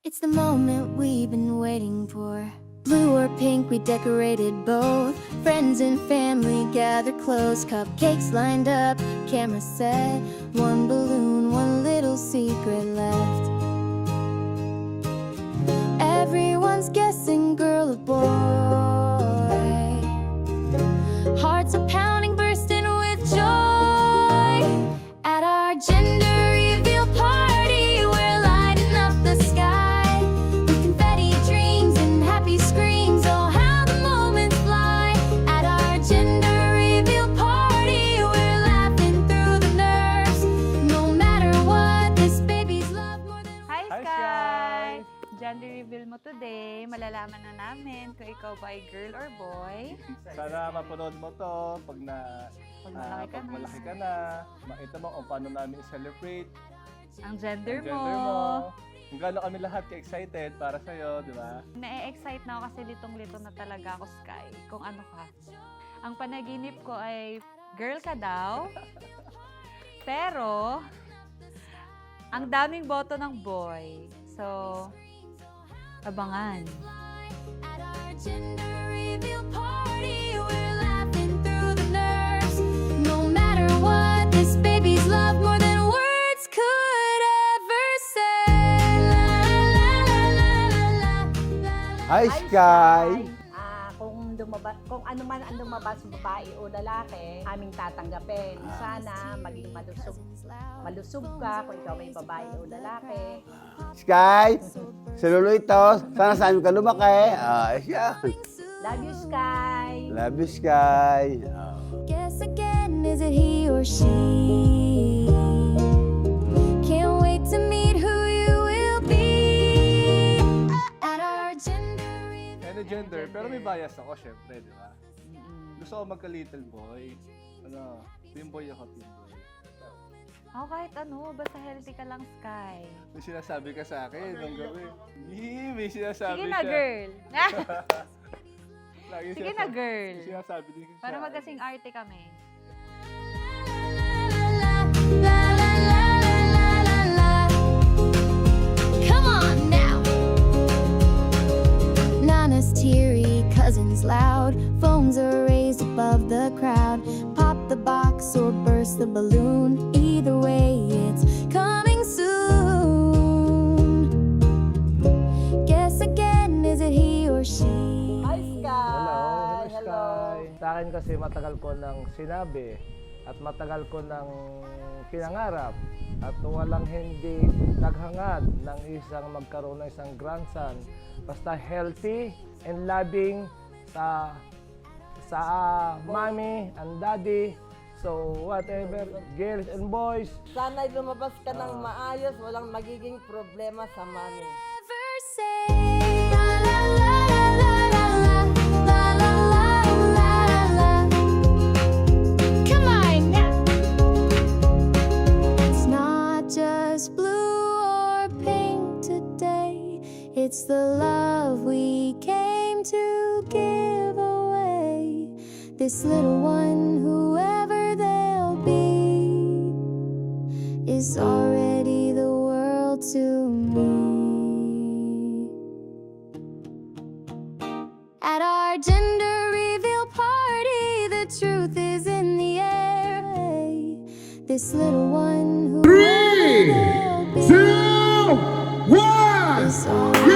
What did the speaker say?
It's the moment we've been waiting for. Blue or pink, we decorated both. Friends and family gather close. Cupcakes lined up, camera set. One balloon, one little secret left. Everyone's guessing, girl or boy. Hearts are pounding, bursting with joy. At our gender reveal party, we're lighting up the sky with confetti, dreams, and happy screams. Oh, how the moments fly. At our gender reveal party, we're laughing through the nerves. No matter what, this baby's love more than. Hi, Hi, Sky! Sky! Gender reveal mo today. Malalaman na namin kung ikaw ba ay girl or boy. Sana mapanood mo to pag Pag malaki ka na. Makita mo kung paano namin i-celebrate Ang gender ang mo. gender mo. Kung gaano kami lahat ka-excited para sa'yo, di ba? Na-excite na ako kasi litong-lito na talaga ako, Sky. Kung ano ka. Ang panaginip ko ay girl ka daw. Pero, ang daming boto ng boy. So, abangan. At our gender reveal party, we're laughing through the nerves. No matter what, this baby's love more than words could ever say. La, la, la, la, la, la, la. Hi, Sky! Kung ano man ang lumabas, babae o lalaki, aming tatanggapin. Sana maging malusog ka kung ikaw ay babae o lalaki. Sky! Sa lulo ito, sana sa amin ka lumaki. Siya. Love you, Sky! Love you, Sky. Guess again, is it he or she? Can't wait to meet who you will be. At our gender reveal. Any gender, pero may bias ako, syempre, di ba? Gusto ko magka-little boy. Ano, team boy ako, team boy. Oh, kahit ano, basta healthy ka lang, Sky. May sinasabi ka sa akin nung gabi. May sinasabi Sige na, siya. girl. Lagi Sige na, sinasabi- girl. May sinasabi din siya. Para magkasing arte kami. La, la, la, la, la, la. Come on now. Nana's teary, cousin's loud. Phones are raised above the crowd. Pop the box or burst the balloon. Either way, it's coming soon. Guess again, is it he or she? Hi, Sky! Hello, Sky. Sa akin kasi matagal ko nang sinabi at matagal ko nang pinangarap at walang hindi naghangad ng isang magkaroon ng isang grandson. Basta healthy and loving sa mommy and daddy. So whatever, girls and boys, Sana'y lumabas ka ng maayos, walang magiging problema sa mami. Never say la la la la la la la la la la. Come on now. It's not just blue or pink today. It's the love we came to give away. This little one, whoever they'll be, is already the world to me. At our gender reveal party, the truth is in the air. This little one, whoever they'll be, is already